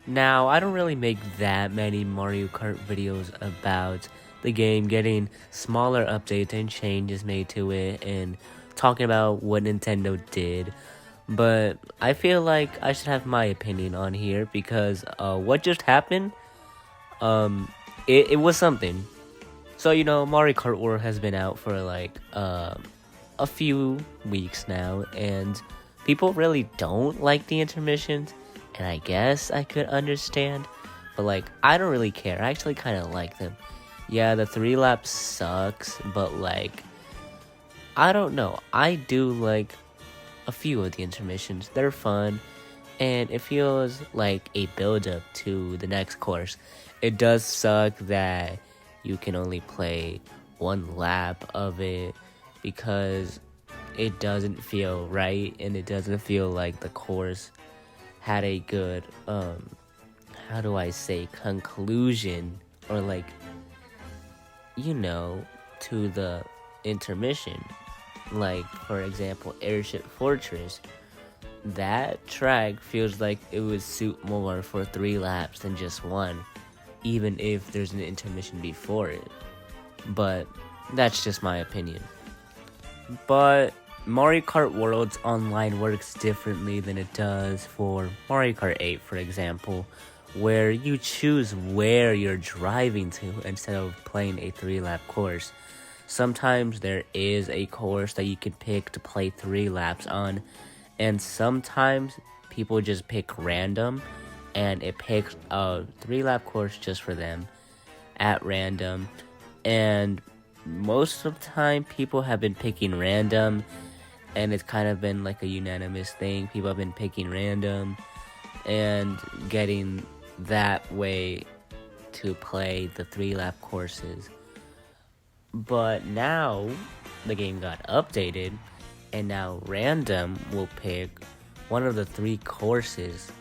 Now, I don't really make that many Mario Kart videos about the game getting smaller updates and changes made to it and talking about what Nintendo did. But I feel like I should have my opinion on here because what just happened, it was something. So, Mario Kart World has been out for like a few weeks now, and people really don't like the intermissions, and I guess I could understand, but like, I don't really care. I actually kind of like them. Yeah, the 3 lap sucks, but like, I don't know. I do like a few of the intermissions. They're fun, and it feels like a build-up to the next course. It does suck that you can only play 1 lap of it because it doesn't feel right, and it doesn't feel like the course had a good how do I say, conclusion, or like, to the intermission. Like, for example, Airship Fortress, that track feels like it would suit more for 3 laps than just one, even if there's an intermission before it. But that's just my opinion. But Mario Kart Worlds Online works differently than it does for Mario Kart 8, for example, where you choose where you're driving to instead of playing a 3-lap course. Sometimes there is a course that you can pick to play 3 laps on, and sometimes people just pick random, and it picks a 3-lap course just for them at random. And most of the time, people have been picking random, and it's kind of been like a unanimous thing. People have been picking random and getting that way to play the 3-lap courses. But now the game got updated, and now random will pick one of the 3 courses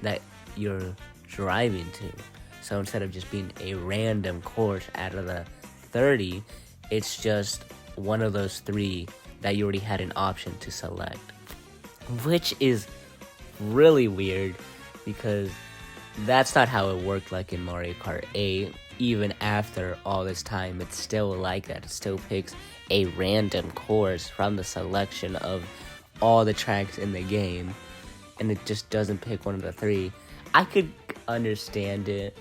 that you're driving to. So instead of just being a random course out of the 30, it's just one of those 3 that you already had an option to select, which is really weird because that's not how it worked like in Mario Kart 8. Even after all this time, it's still like that. It still picks a random course from the selection of all the tracks in the game, and it just doesn't pick one of the 3. I could understand it,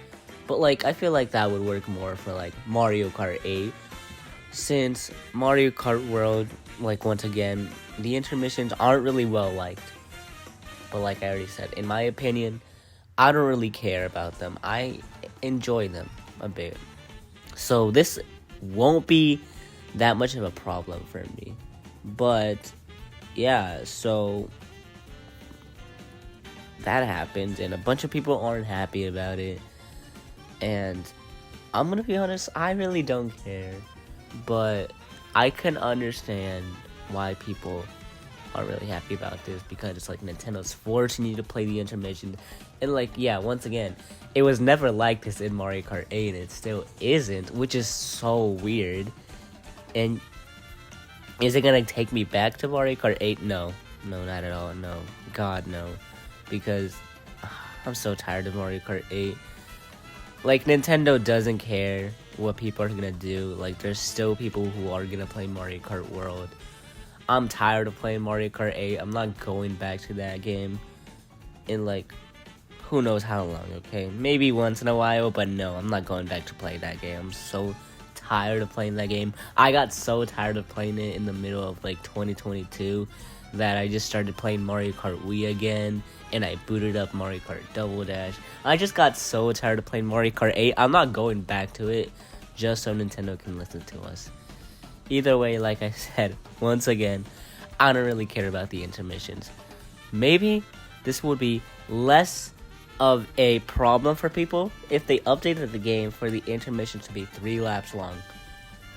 but like, I feel like that would work more for like Mario Kart 8, since Mario Kart World, like, once again, the intermissions aren't really well liked. But like I already said, in my opinion, I don't really care about them. I enjoy them a bit. So this won't be that much of a problem for me. But yeah, so that happened, and a bunch of people aren't happy about it. And I'm gonna be honest, I really don't care. But I can understand why people are really happy about this, because it's like Nintendo's forcing you to play the intermission. And like, yeah, once again, it was never like this in Mario Kart 8, and it still isn't, which is so weird. And is it gonna take me back to Mario Kart 8? No, not at all. No, God, no, because I'm so tired of Mario Kart 8. Like, Nintendo doesn't care what people are gonna do. Like, there's still people who are gonna play Mario Kart World. I'm tired of playing Mario Kart 8. I'm not going back to that game in like, who knows how long, okay? Maybe once in a while, but no, I'm not going back to play that game. I'm so tired of playing that game. I got so tired of playing it in the middle of like 2022 that I just started playing Mario Kart Wii again, and I booted up Mario Kart Double Dash. I just got so tired of playing Mario Kart 8. I'm not going back to it just so Nintendo can listen to us. Either way, like I said, once again, I don't really care about the intermissions. Maybe this would be less of a problem for people if they updated the game for the intermissions to be 3 laps long.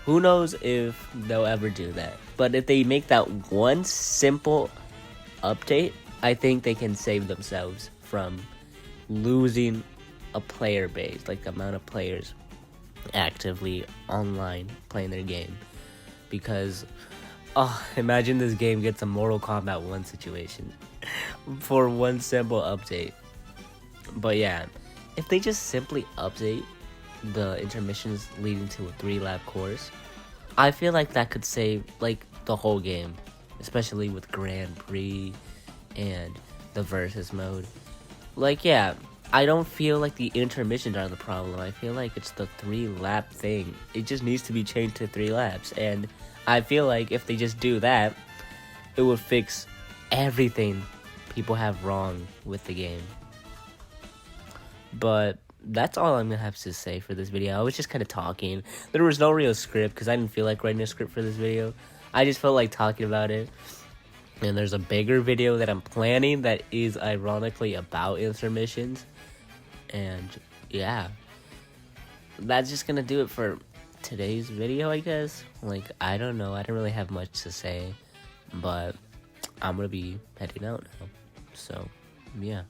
Who knows if they'll ever do that. But if they make that one simple update, I think they can save themselves from losing a player base, like the amount of players actively online playing their game. Because, imagine this game gets a Mortal Kombat 1 situation for one simple update. But yeah, if they just simply update the intermissions leading to a 3-lap course, I feel like that could save like the whole game, especially with Grand Prix and the versus mode. Like, yeah, I don't feel like the intermissions are the problem. I feel like it's the 3-lap thing. It just needs to be changed to 3 laps, and I feel like if they just do that, it would fix everything people have wrong with the game. But that's all I'm gonna have to say for this video. I was just kind of talking. There was no real script because I didn't feel like writing a script for this video. I just felt like talking about it. And there's a bigger video that I'm planning that is ironically about intermissions. And yeah, that's just gonna do it for today's video, I guess. Like, I don't know. I don't really have much to say, but I'm gonna be heading out now. So, yeah.